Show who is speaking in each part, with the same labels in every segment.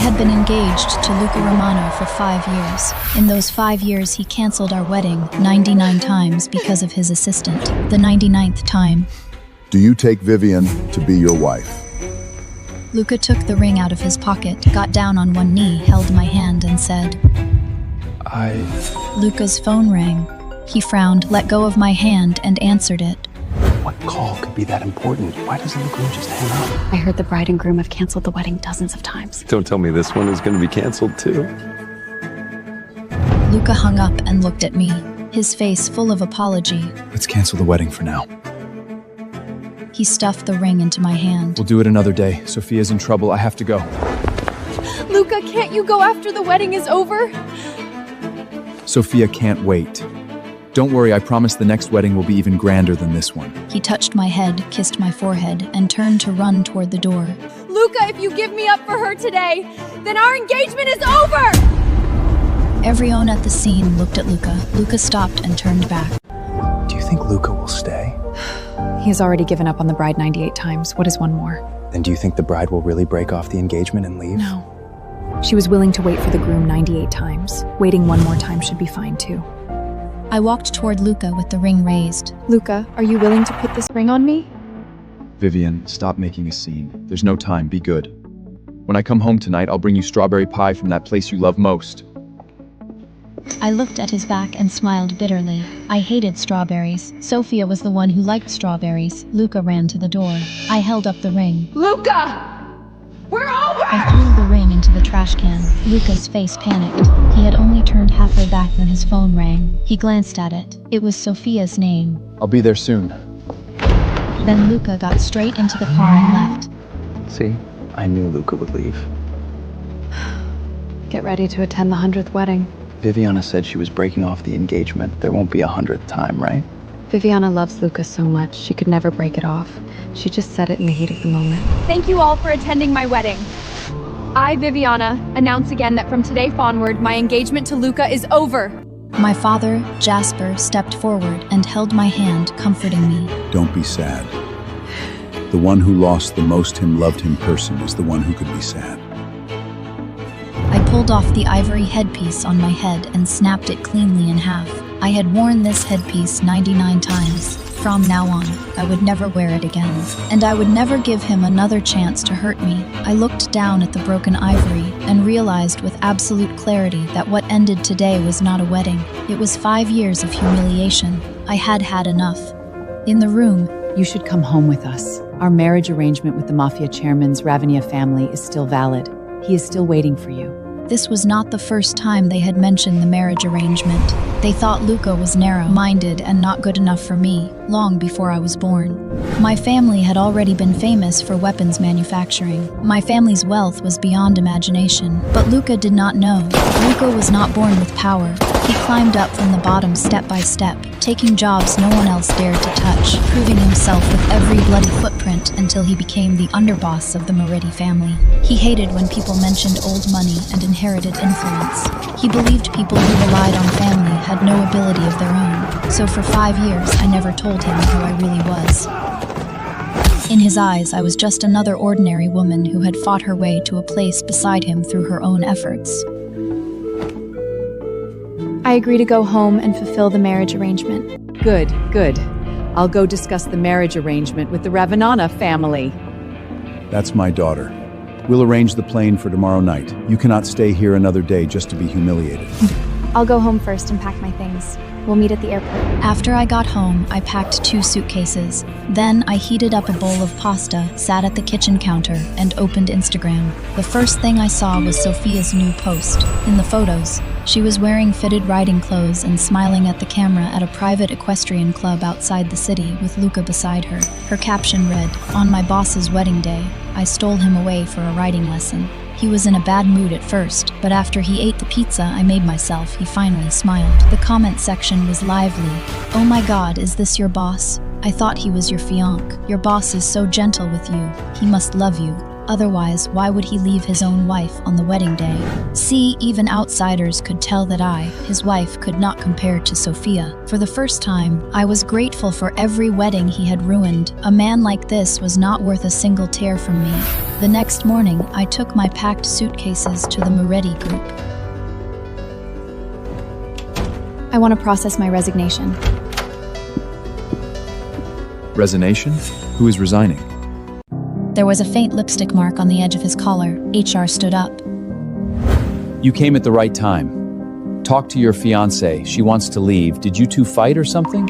Speaker 1: had been engaged to Luca Romano for 5 years. In those 5 years, he canceled our wedding 99 times because of his assistant. The 99th time.
Speaker 2: Do you take Vivienne to be your wife?
Speaker 1: Luca took the ring out of his pocket, got down on one knee, held my hand, and said, Luca's phone rang. He frowned, let go of my hand, and answered it.
Speaker 3: What call could be that important? Why doesn't the groom just hang up?
Speaker 4: I heard the bride and groom have canceled the wedding dozens of times.
Speaker 3: Don't tell me this one is going to be canceled too.
Speaker 1: Luca hung up and looked at me, his face full of apology.
Speaker 5: Let's cancel the wedding for now.
Speaker 1: He stuffed the ring into my hand.
Speaker 5: We'll do it another day. Sophia's in trouble. I have to go.
Speaker 6: Luca, can't you go after the wedding is over?
Speaker 5: Sophia can't wait. Don't worry, I promise the next wedding will be even grander than this one.
Speaker 1: He touched my head, kissed my forehead, and turned to run toward the door.
Speaker 6: Luca, if you give me up for her today, then our engagement is over!
Speaker 1: Everyone at the scene looked at Luca. Luca stopped and turned back.
Speaker 3: Do you think Luca will stay?
Speaker 4: He's already given up on the bride 98 times. What is one more?
Speaker 3: Then do you think the bride will really break off the engagement and leave?
Speaker 4: No. She was willing to wait for the groom 98 times. Waiting one more time should be fine too.
Speaker 1: I walked toward Luca with the ring raised.
Speaker 6: Luca, are you willing to put this ring on me?
Speaker 5: Vivienne, stop making a scene. There's no time. Be good. When I come home tonight, I'll bring you strawberry pie from that place you love most.
Speaker 1: I looked at his back and smiled bitterly. I hated strawberries. Sophia was the one who liked strawberries. Luca ran to the door. I held up the ring.
Speaker 6: Luca! We're over!
Speaker 1: I threw the ring into the trash can. Luca's face panicked. He had only turned halfway back when his phone rang. He glanced at it. It was Sophia's name.
Speaker 5: I'll be there soon.
Speaker 1: Then Luca got straight into the car and left.
Speaker 3: See, I knew Luca would leave.
Speaker 4: Get ready to attend the 100th wedding.
Speaker 3: Viviana said she was breaking off the engagement. There won't be a 100th time, right?
Speaker 4: Viviana loves Luca so much, she could never break it off. She just said it in the heat of the moment.
Speaker 6: Thank you all for attending my wedding. I, Viviana, announce again that from today onward, my engagement to Luca is over.
Speaker 1: My father, Jasper, stepped forward and held my hand, comforting me.
Speaker 2: Don't be sad. The one who lost the most loved him person is the one who could be sad.
Speaker 1: I pulled off the ivory headpiece on my head and snapped it cleanly in half. I had worn this headpiece 99 times. From now on, I would never wear it again. And I would never give him another chance to hurt me. I looked down at the broken ivory and realized with absolute clarity that what ended today was not a wedding. It was 5 years of humiliation. I had had enough. In the room,
Speaker 7: You should come home with us. Our marriage arrangement with the Mafia chairman's Ravinia family is still valid. He is still waiting for you.
Speaker 1: this was not the first time they had mentioned the marriage arrangement. They thought Luca was narrow-minded and not good enough for me, long before I was born. My family had already been famous for weapons manufacturing. My family's wealth was beyond imagination, but Luca did not know. Luca was not born with power. He climbed up from the bottom step by step, taking jobs no one else dared to touch, proving himself with every bloody footprint until he became the underboss of the Maridi family. He hated when people mentioned old money and inherited influence. He believed people who relied on family had no ability of their own, so for 5 years I never told him who I really was. In his eyes, I was just another ordinary woman who had fought her way to a place beside him through her own efforts.
Speaker 6: I agree to go home and fulfill the marriage arrangement.
Speaker 7: Good, good. I'll go discuss the marriage arrangement with the Ravenana family.
Speaker 2: That's my daughter. We'll arrange the plane for tomorrow night. You cannot stay here another day just to be humiliated.
Speaker 6: I'll go home first and pack my things. We'll meet at the airport.
Speaker 1: After I got home, I packed 2 suitcases. Then I heated up a bowl of pasta, sat at the kitchen counter, and opened Instagram. The first thing I saw was Sophia's new post. In the photos, she was wearing fitted riding clothes and smiling at the camera at a private equestrian club outside the city with Luca beside her. Her caption read, "On my boss's wedding day, I stole him away for a riding lesson." He was in a bad mood at first, but after he ate the pizza I made myself, he finally smiled. The comment section was lively. "Oh my God, is this your boss? I thought he was your fiancé. Your boss is so gentle with you. He must love you." Otherwise, why would he leave his own wife on the wedding day? See, even outsiders could tell that I, his wife, could not compare to Sophia. For the first time, I was grateful for every wedding he had ruined. A man like this was not worth a single tear from me. The next morning, I took my packed suitcases to the Moretti group.
Speaker 8: I want to process my resignation.
Speaker 5: Resignation? Who is resigning?
Speaker 1: There was a faint lipstick mark on the edge of his collar. HR stood up.
Speaker 2: You came at the right time. Talk to your fiancé. She wants to leave. Did you two fight or something?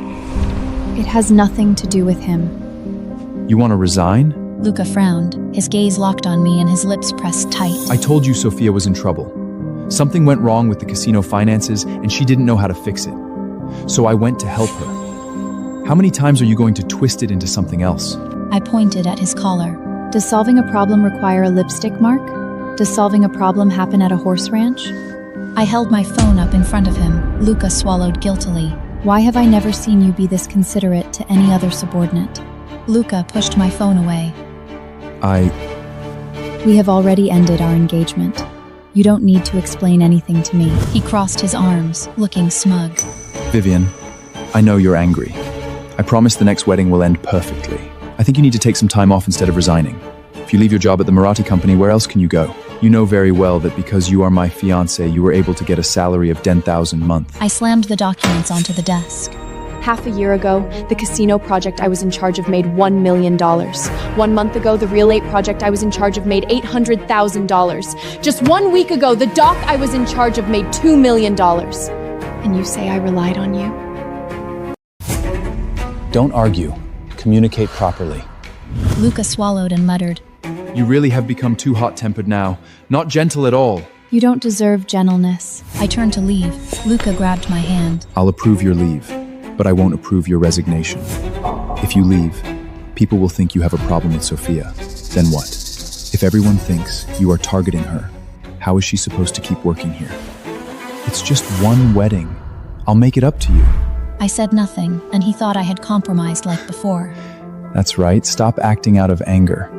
Speaker 8: It has nothing to do with him.
Speaker 5: You want to resign?
Speaker 1: Luca frowned. His gaze locked on me and his lips pressed tight.
Speaker 5: I told you Sophia was in trouble. Something went wrong with the casino finances and she didn't know how to fix it. So I went to help her. How many times are you going to twist it into something else?
Speaker 1: I pointed at his collar.
Speaker 8: Does solving a problem require a lipstick mark? Does solving a problem happen at a horse ranch?
Speaker 1: I held my phone up in front of him. Luca swallowed guiltily.
Speaker 8: Why have I never seen you be this considerate to any other subordinate?
Speaker 1: Luca pushed my phone away.
Speaker 8: We have already ended our engagement. You don't need to explain anything to me.
Speaker 1: He crossed his arms, looking smug.
Speaker 5: Vivienne, I know you're angry. I promise the next wedding will end perfectly. I think you need to take some time off instead of resigning. If you leave your job at the Marathi company, where else can you go? You know very well that because you are my fiancé, you were able to get a salary of 10,000 a month.
Speaker 1: I slammed the documents onto the desk.
Speaker 8: Half a year ago, the casino project I was in charge of made $1 million. 1 month ago, the Real 8 project I was in charge of made $800,000. Just 1 week ago, the doc I was in charge of made $2 million. And you say I relied on you?
Speaker 2: Don't argue. Communicate properly.
Speaker 1: Luca swallowed and muttered.
Speaker 5: You really have become too hot-tempered now. Not gentle at all.
Speaker 8: You don't deserve gentleness.
Speaker 1: I turned to leave. Luca grabbed my hand.
Speaker 5: I'll approve your leave, but I won't approve your resignation. If you leave, people will think you have a problem with Sophia. Then what? If everyone thinks you are targeting her, how is she supposed to keep working here? It's just one wedding. I'll make it up to you.
Speaker 1: I said nothing, and he thought I had compromised like before.
Speaker 2: That's right. Stop acting out of anger.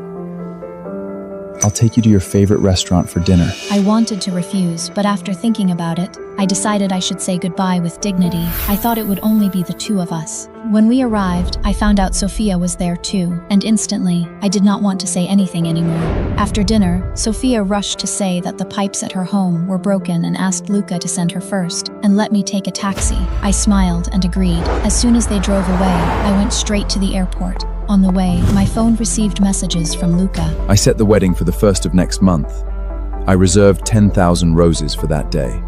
Speaker 2: I'll take you to your favorite restaurant for dinner.
Speaker 1: I wanted to refuse, but after thinking about it, I decided I should say goodbye with dignity. I thought it would only be the two of us. When we arrived, I found out Sophia was there too, and instantly, I did not want to say anything anymore. After dinner, Sophia rushed to say that the pipes at her home were broken and asked Luca to send her first and let me take a taxi. I smiled and agreed. As soon as they drove away, I went straight to the airport. On the way, my phone received messages from Luca.
Speaker 5: I set the wedding for the 1st of next month. I reserved 10,000 roses for that day.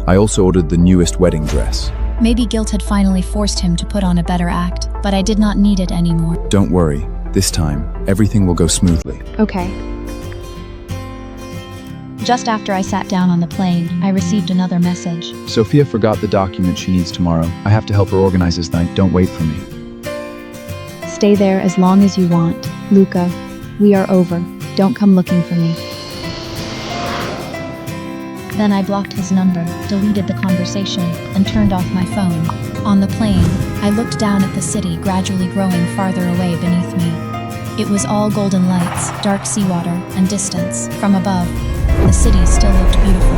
Speaker 5: I also ordered the newest wedding dress.
Speaker 1: Maybe guilt had finally forced him to put on a better act, but I did not need it anymore.
Speaker 5: Don't worry. This time, everything will go smoothly.
Speaker 8: Okay.
Speaker 1: Just after I sat down on the plane, I received another message.
Speaker 5: Sophia forgot the document she needs tomorrow. I have to help her organize this night. Don't wait for me.
Speaker 8: Stay there as long as you want. Luca, we are over. Don't come looking for me.
Speaker 1: Then I blocked his number, deleted the conversation, and turned off my phone. On the plane, I looked down at the city gradually growing farther away beneath me. It was all golden lights, dark seawater, and distance. From above, the city still looked beautiful.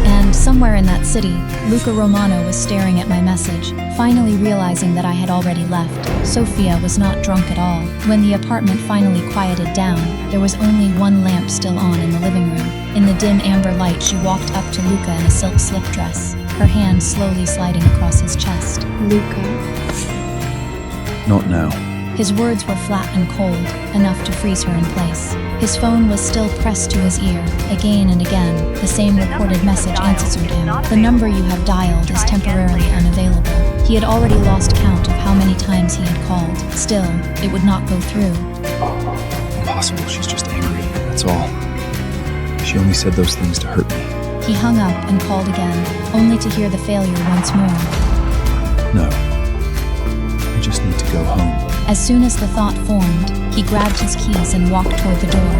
Speaker 1: And somewhere in that city, Luca Romano was staring at my message, finally realizing that I had already left. Sophia was not drunk at all. When the apartment finally quieted down, there was only one lamp still on in the living room. In the dim amber light, she walked up to Luca in a silk slip dress, her hand slowly sliding across his chest.
Speaker 8: Luca.
Speaker 5: Not now.
Speaker 1: His words were flat and cold, enough to freeze her in place. His phone was still pressed to his ear. Again and again, the same recorded message answered him. The number you have dialed is temporarily unavailable. He had already lost count of how many times he had called. Still, it would not go through.
Speaker 5: Impossible. She's just angry. That's all. She only said those things to hurt me.
Speaker 1: He hung up and called again, only to hear the failure once more.
Speaker 5: No. I just need to go home.
Speaker 1: As soon as the thought formed, he grabbed his keys and walked toward the door.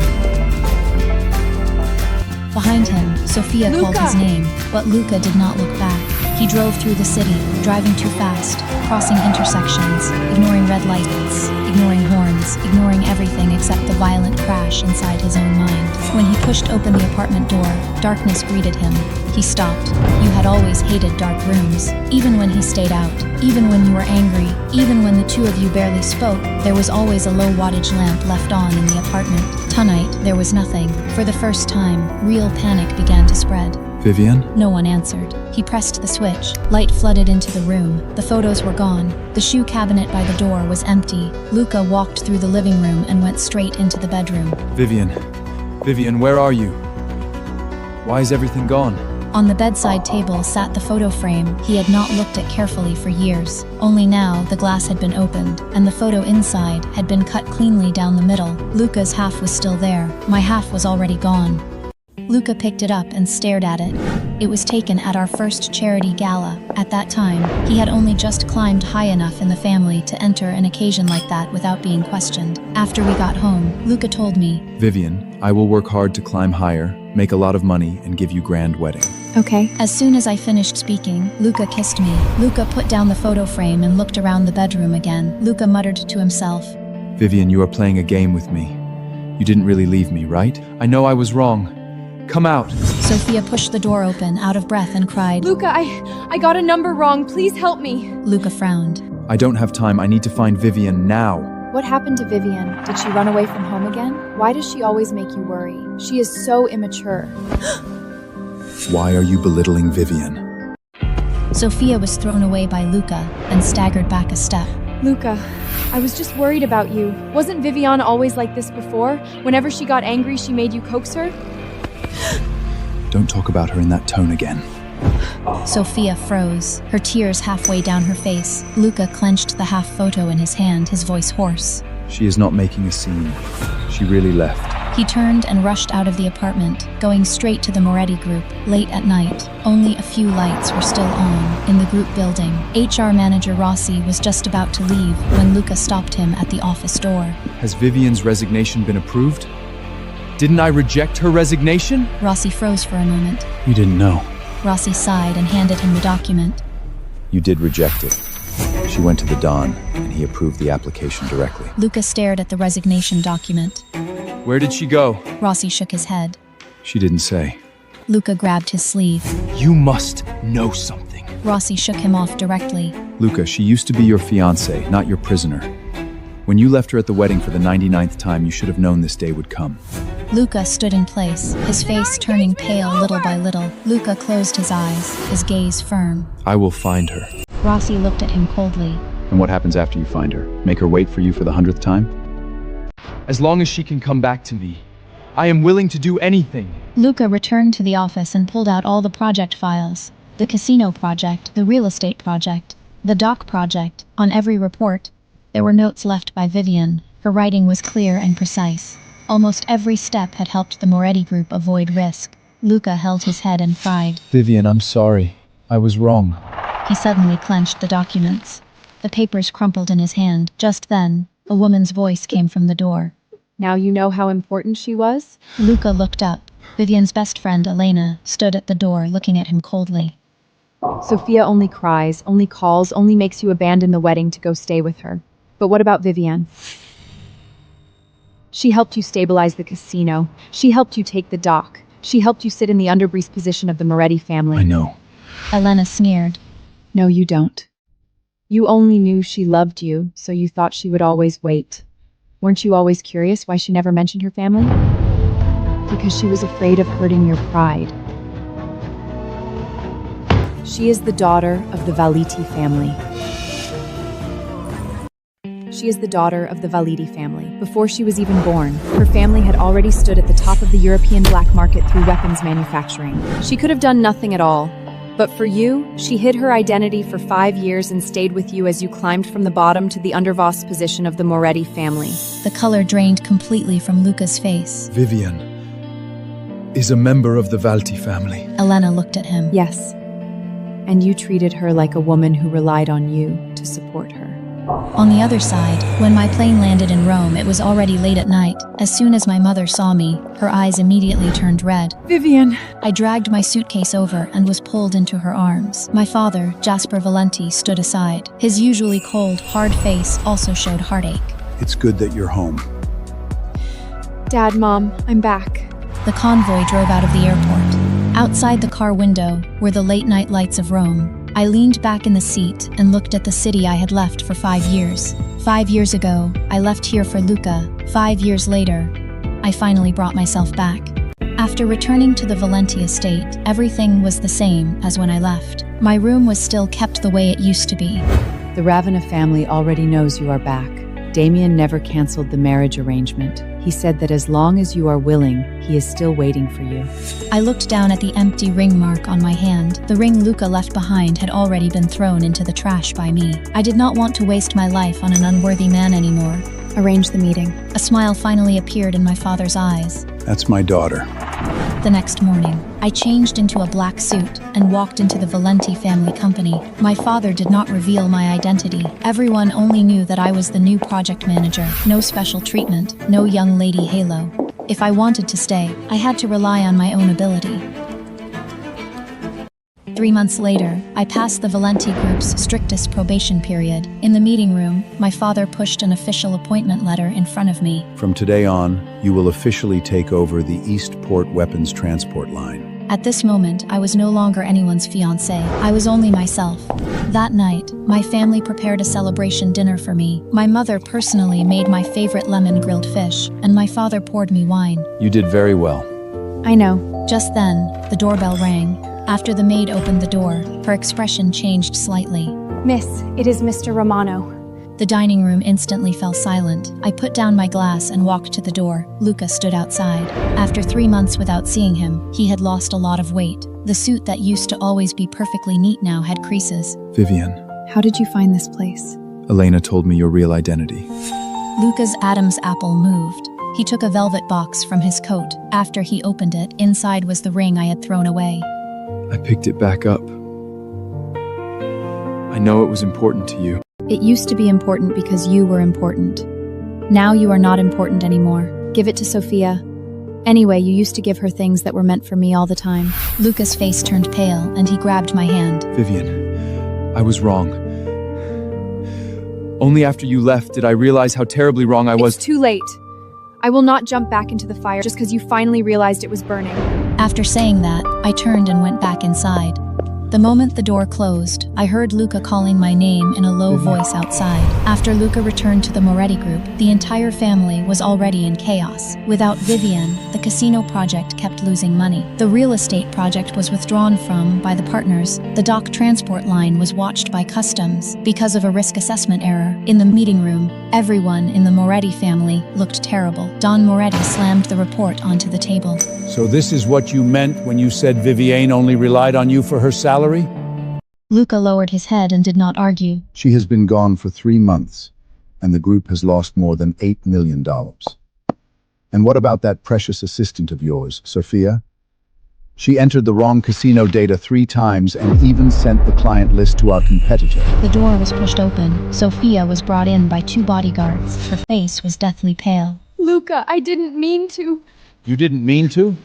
Speaker 1: Behind him, Sophia called his name, but Luca did not look back. He drove through the city, driving too fast, crossing intersections, ignoring red lights, ignoring horns, ignoring everything except the violent crash inside his own mind. When he pushed open the apartment door, darkness greeted him. He stopped. You had always hated dark rooms. Even when he stayed out, even when you were angry, even when the two of you barely spoke, there was always a low wattage lamp left on in the apartment. Tonight, there was nothing. For the first time, real panic began to spread.
Speaker 5: Vivienne?
Speaker 1: No one answered. He pressed the switch. Light flooded into the room. The photos were gone. The shoe cabinet by the door was empty. Luca walked through the living room and went straight into the bedroom.
Speaker 5: Vivienne. Vivienne, where are you? Why is everything gone?
Speaker 1: On the bedside table sat the photo frame he had not looked at carefully for years. Only now the glass had been opened, and the photo inside had been cut cleanly down the middle. Luca's half was still there. My half was already gone. Luca picked it up and stared at it. It was taken at our first charity gala. At that time, he had only just climbed high enough in the family to enter an occasion like that without being questioned. After we got home, Luca told me,
Speaker 5: Vivienne, I will work hard to climb higher, make a lot of money, and give you grand wedding.
Speaker 8: Okay.
Speaker 1: As soon as I finished speaking, Luca kissed me. Luca put down the photo frame and looked around the bedroom again. Luca muttered to himself,
Speaker 5: Vivienne, you are playing a game with me. You didn't really leave me, right? I know I was wrong. Come out.
Speaker 1: Sophia pushed the door open, out of breath, and cried.
Speaker 8: Luca, I got a number wrong. Please help me.
Speaker 1: Luca frowned.
Speaker 5: I don't have time. I need to find Vivienne now.
Speaker 8: What happened to Vivienne? Did she run away from home again? Why does she always make you worry? She is so immature.
Speaker 5: Why are you belittling Vivienne?
Speaker 1: Sophia was thrown away by Luca and staggered back a step.
Speaker 8: Luca, I was just worried about you. Wasn't Vivienne always like this before? Whenever she got angry, she made you coax her?
Speaker 5: Don't talk about her in that tone again.
Speaker 1: Sophia froze, her tears halfway down her face. Luca clenched the half photo in his hand, his voice hoarse.
Speaker 5: She is not making a scene. She really left.
Speaker 1: He turned and rushed out of the apartment, going straight to the Moretti group. Late at night, only a few lights were still on in the group building. HR manager Rossi was just about to leave when Luca stopped him at the office door.
Speaker 5: Has Vivienne's resignation been approved? Didn't I reject her resignation?
Speaker 1: Rossi froze for a moment.
Speaker 5: You didn't know.
Speaker 1: Rossi sighed and handed him the document.
Speaker 2: You did reject it. She went to the Don, and he approved the application directly.
Speaker 1: Luca stared at the resignation document.
Speaker 5: Where did she go?
Speaker 1: Rossi shook his head.
Speaker 5: She didn't say.
Speaker 1: Luca grabbed his sleeve.
Speaker 5: You must know something.
Speaker 1: Rossi shook him off directly.
Speaker 5: Luca, she used to be your fiancé, not your prisoner. When you left her at the wedding for the 99th time, you should have known this day would come.
Speaker 1: Luca stood in place, his face turning pale little by little. Luca closed his eyes, his gaze firm.
Speaker 5: I will find her.
Speaker 1: Rossi looked at him coldly.
Speaker 2: And what happens after you find her? Make her wait for you for the 100th time?
Speaker 5: As long as she can come back to me, I am willing to do anything.
Speaker 1: Luca returned to the office and pulled out all the project files. The casino project, the real estate project, the dock project. On every report, there were notes left by Vivienne. Her writing was clear and precise. Almost every step had helped the Moretti group avoid risk. Luca held his head and cried.
Speaker 5: Vivienne, I'm sorry. I was wrong.
Speaker 1: He suddenly clenched the documents. The papers crumpled in his hand. Just then, a woman's voice came from the door.
Speaker 8: Now you know how important she was?
Speaker 1: Luca looked up. Vivienne's best friend, Elena, stood at the door looking at him coldly.
Speaker 8: Sophia only cries, only calls, only makes you abandon the wedding to go stay with her. But what about Vivienne? She helped you stabilize the casino. She helped you take the dock. She helped you sit in the underbreast position of the Moretti family.
Speaker 5: I know.
Speaker 1: Elena sneered.
Speaker 8: No, you don't. You only knew she loved you, so you thought she would always wait. Weren't you always curious why she never mentioned her family? Because she was afraid of hurting your pride. She is the daughter of the Valiti family. She is the daughter of the Valiti family. Before she was even born, her family had already stood at the top of the European black market through weapons manufacturing. She could have done nothing at all. But for you, she hid her identity for 5 years and stayed with you as you climbed from the bottom to the underboss position of the Moretti family.
Speaker 1: The color drained completely from Luca's face.
Speaker 5: Vivienne is a member of the Valti family.
Speaker 1: Elena looked at him.
Speaker 8: Yes. And you treated her like a woman who relied on you to support her.
Speaker 1: On the other side, when my plane landed in Rome, it was already late at night. As soon as my mother saw me, her eyes immediately turned red.
Speaker 7: Vivienne.
Speaker 1: I dragged my suitcase over and was pulled into her arms. My father, Jasper Valenti, stood aside. His usually cold, hard face also showed heartache.
Speaker 2: It's good that you're home.
Speaker 8: Dad, Mom, I'm back.
Speaker 1: The convoy drove out of the airport. Outside the car window were the late-night lights of Rome. I leaned back in the seat and looked at the city I had left for 5 years. 5 years ago, I left here for Luca. 5 years later, I finally brought myself back. After returning to the Valenti estate, everything was the same as when I left. My room was still kept the way it used to be.
Speaker 7: The Ravenna family already knows you are back. Damien never canceled the marriage arrangement. He said that as long as you are willing, he is still waiting for you.
Speaker 1: I looked down at the empty ring mark on my hand. The ring Luca left behind had already been thrown into the trash by me. I did not want to waste my life on an unworthy man anymore.
Speaker 8: Arrange the meeting.
Speaker 1: A smile finally appeared in my father's eyes.
Speaker 2: That's my daughter.
Speaker 1: The next morning, I changed into a black suit and walked into the Valenti family company. My father did not reveal my identity. Everyone only knew that I was the new project manager. No special treatment, no young lady halo. If I wanted to stay, I had to rely on my own ability. 3 months later, I passed the Valenti group's strictest probation period. In the meeting room, my father pushed an official appointment letter in front of me.
Speaker 2: From today on, you will officially take over the Eastport Weapons Transport Line.
Speaker 1: At this moment, I was no longer anyone's fiancé. I was only myself. That night, my family prepared a celebration dinner for me. My mother personally made my favorite lemon grilled fish, and my father poured me wine.
Speaker 2: You did very well.
Speaker 8: I know.
Speaker 1: Just then, the doorbell rang. After the maid opened the door, her expression changed slightly.
Speaker 8: Miss, it is Mr. Romano.
Speaker 1: The dining room instantly fell silent. I put down my glass and walked to the door. Luca stood outside. After 3 months without seeing him, he had lost a lot of weight. The suit that used to always be perfectly neat now had creases.
Speaker 5: Vivienne,
Speaker 8: How did you find this place?
Speaker 5: Elena told me your real identity.
Speaker 1: Luca's Adam's apple moved. He took a velvet box from his coat. After he opened it, inside was the ring I had thrown away.
Speaker 5: I picked it back up. I know it was important to you.
Speaker 1: It used to be important because you were important. Now you are not important anymore.
Speaker 8: Give it to Sophia. Anyway, you used to give her things that were meant for me all the time.
Speaker 1: Luca's face turned pale and he grabbed my hand.
Speaker 5: Vivienne, I was wrong. Only after you left did I realize how terribly wrong I was.
Speaker 8: It's too late. I will not jump back into the fire just because you finally realized it was burning.
Speaker 1: After saying that, I turned and went back inside. The moment the door closed, I heard Luca calling my name in a low voice outside. After Luca returned to the Moretti group, the entire family was already in chaos. Without Vivienne, the casino project kept losing money. The real estate project was withdrawn from by the partners. The dock transport line was watched by customs because of a risk assessment error. In the meeting room, everyone in the Moretti family looked terrible. Don Moretti slammed the report onto the table.
Speaker 9: So this is what you meant when you said Vivienne only relied on you for her salary?
Speaker 1: Luca lowered his head and did not argue.
Speaker 2: She has been gone for 3 months, and the group has lost more than $8 million. And what about that precious assistant of yours, Sophia? She entered the wrong casino data 3 times and even sent the client list to our competitor.
Speaker 1: The door was pushed open. Sophia was brought in by 2 bodyguards. Her face was deathly pale.
Speaker 8: Luca, I didn't mean to.
Speaker 9: You didn't mean to?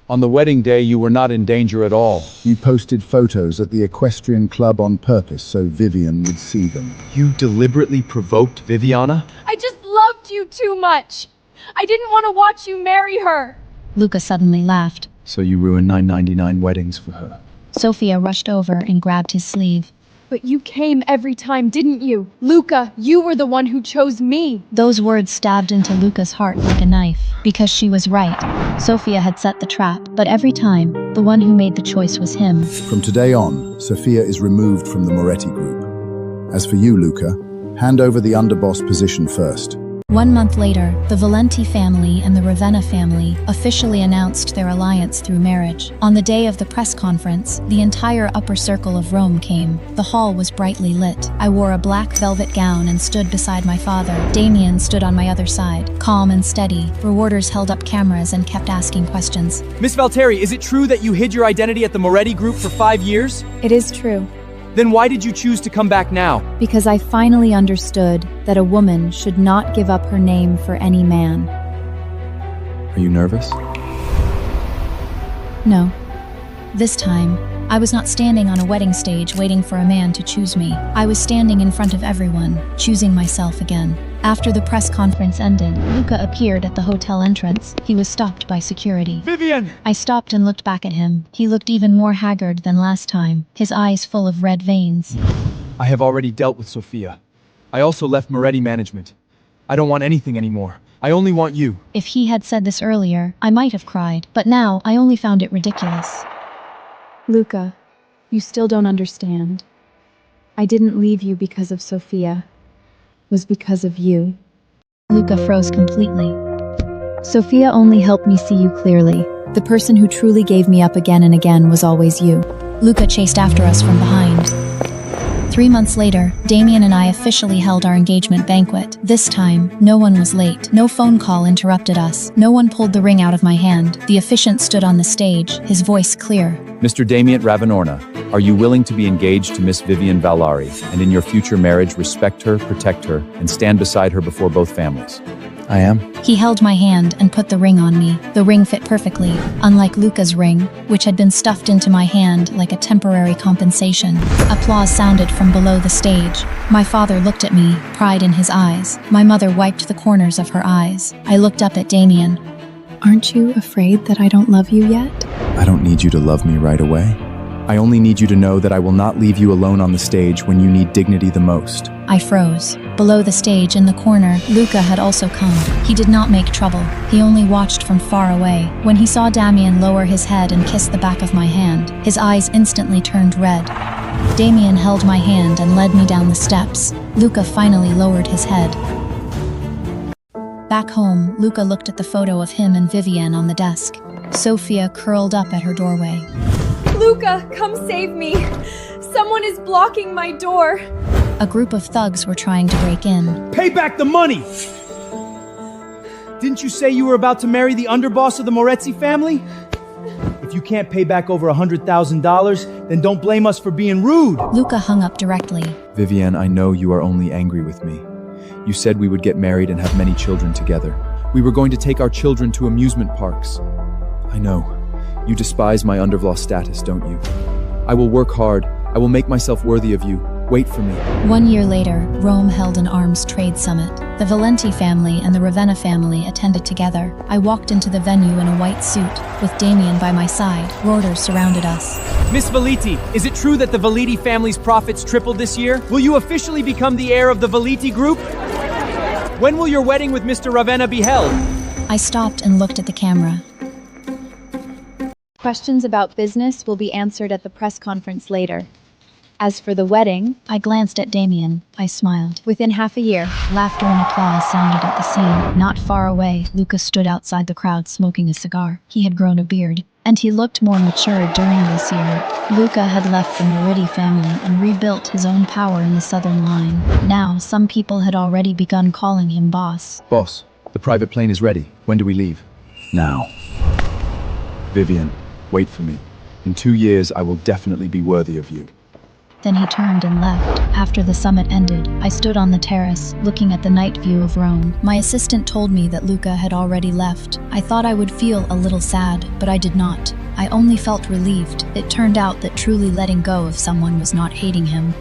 Speaker 9: On the wedding day, you were not in danger at all.
Speaker 2: You posted photos at the equestrian club on purpose so Vivienne would see them.
Speaker 3: You deliberately provoked Viviana?
Speaker 8: I just loved you too much. I didn't want to watch you marry her.
Speaker 1: Luca suddenly laughed.
Speaker 3: So you ruined 999 weddings for her.
Speaker 1: Sophia rushed over and grabbed his sleeve.
Speaker 8: But you came every time, didn't you? Luca, you were the one who chose me.
Speaker 1: Those words stabbed into Luca's heart like a knife, because she was right. Sophia had set the trap, but every time, the one who made the choice was him.
Speaker 2: From today on, Sophia is removed from the Moretti group. As for you, Luca, hand over the underboss position first.
Speaker 1: 1 month later, the Valenti family and the Ravenna family officially announced their alliance through marriage. On the day of the press conference, the entire upper circle of Rome came. The hall was brightly lit. I wore a black velvet gown and stood beside my father. Damien stood on my other side, calm and steady. Rewarders held up cameras and kept asking questions.
Speaker 10: Miss Valteri, is it true that you hid your identity at the Moretti group for 5 years?
Speaker 8: It is true.
Speaker 10: Then why did you choose to come back now?
Speaker 7: Because I finally understood that a woman should not give up her name for any man.
Speaker 5: Are you nervous?
Speaker 1: No. This time, I was not standing on a wedding stage waiting for a man to choose me. I was standing in front of everyone, choosing myself again. After the press conference ended, Luca appeared at the hotel entrance. He was stopped by security.
Speaker 10: Vivienne!
Speaker 1: I stopped and looked back at him. He looked even more haggard than last time, his eyes full of red veins.
Speaker 10: I have already dealt with Sophia. I also left Moretti Management. I don't want anything anymore. I only want you.
Speaker 1: If he had said this earlier, I might have cried, but now I only found it ridiculous.
Speaker 4: Luca, you still don't understand. I didn't leave you because of Sophia. It was because of you.
Speaker 1: Luca froze completely. Sophia only helped me see you clearly.
Speaker 7: The person who truly gave me up again and again was always you.
Speaker 1: Luca chased after us from behind. 3 months later, Damien and I officially held our engagement banquet. This time, no one was late. No phone call interrupted us. No one pulled the ring out of my hand. The officiant stood on the stage, his voice clear.
Speaker 5: Mr. Damien Ravenorna, are you willing to be engaged to Miss Vivienne Vallari, and in your future marriage respect her, protect her, and stand beside her before both families?
Speaker 3: I am.
Speaker 1: He held my hand and put the ring on me. The ring fit perfectly, unlike Luca's ring, which had been stuffed into my hand like a temporary compensation. Applause sounded from below the stage. My father looked at me, pride in his eyes. My mother wiped the corners of her eyes. I looked up at Damien.
Speaker 4: Aren't you afraid that I don't love you yet?
Speaker 5: I don't need you to love me right away. I only need you to know that I will not leave you alone on the stage when you need dignity the most.
Speaker 1: I froze. Below the stage in the corner, Luca had also come. He did not make trouble. He only watched from far away. When he saw Damien lower his head and kiss the back of my hand, his eyes instantly turned red. Damien held my hand and led me down the steps. Luca finally lowered his head. Back home, Luca looked at the photo of him and Vivienne on the desk. Sophia curled up at her doorway.
Speaker 6: Luca, come save me! Someone is blocking my door!
Speaker 1: A group of thugs were trying to break in.
Speaker 10: Pay back the money! Didn't you say you were about to marry the underboss of the Moretti family? If you can't pay back over $100,000, then don't blame us for being rude!
Speaker 1: Luca hung up directly.
Speaker 5: Vivienne, I know you are only angry with me. You said we would get married and have many children together. We were going to take our children to amusement parks. I know. You despise my underboss status, don't you? I will work hard. I will make myself worthy of you. Wait for me.
Speaker 1: 1 year later, Rome held an arms trade summit. The Valenti family and the Ravenna family attended together. I walked into the venue in a white suit, with Damien by my side. Reuters surrounded us.
Speaker 10: Miss Valiti, is it true that the Valiti family's profits tripled this year? Will you officially become the heir of the Valiti group? When will your wedding with Mr. Ravenna be held?
Speaker 1: I stopped and looked at the camera.
Speaker 8: Questions about business will be answered at the press conference later. As for the wedding,
Speaker 1: I glanced at Damien. I smiled.
Speaker 8: within half a year.
Speaker 1: Laughter and applause sounded at the scene. Not far away, Lucas stood outside the crowd smoking a cigar. He had grown a beard, and he looked more mature during this year. Luca had left the Moretti family and rebuilt his own power in the southern line. Now, some people had already begun calling him boss.
Speaker 5: Boss, the private plane is ready. When do we leave?
Speaker 3: Now.
Speaker 5: Vivienne, wait for me. In 2 years, I will definitely be worthy of you.
Speaker 1: Then he turned and left. After the summit ended, I stood on the terrace, looking at the night view of Rome. My assistant told me that Luca had already left. I thought I would feel a little sad, but I did not. I only felt relieved. It turned out that truly letting go of someone was not hating him,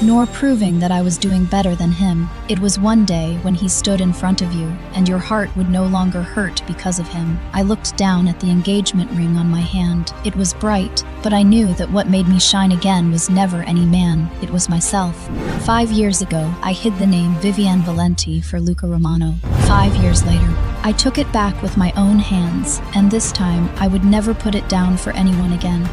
Speaker 1: nor proving that I was doing better than him. It was one day when he stood in front of you, and your heart would no longer hurt because of him. I looked down at the engagement ring on my hand. It was bright, but I knew that what made me shine again was never any man. It was myself. 5 years ago, I hid the name Vivienne Valenti for Luca Romano. 5 years later, I took it back with my own hands, and this time I would never put it down for anyone again.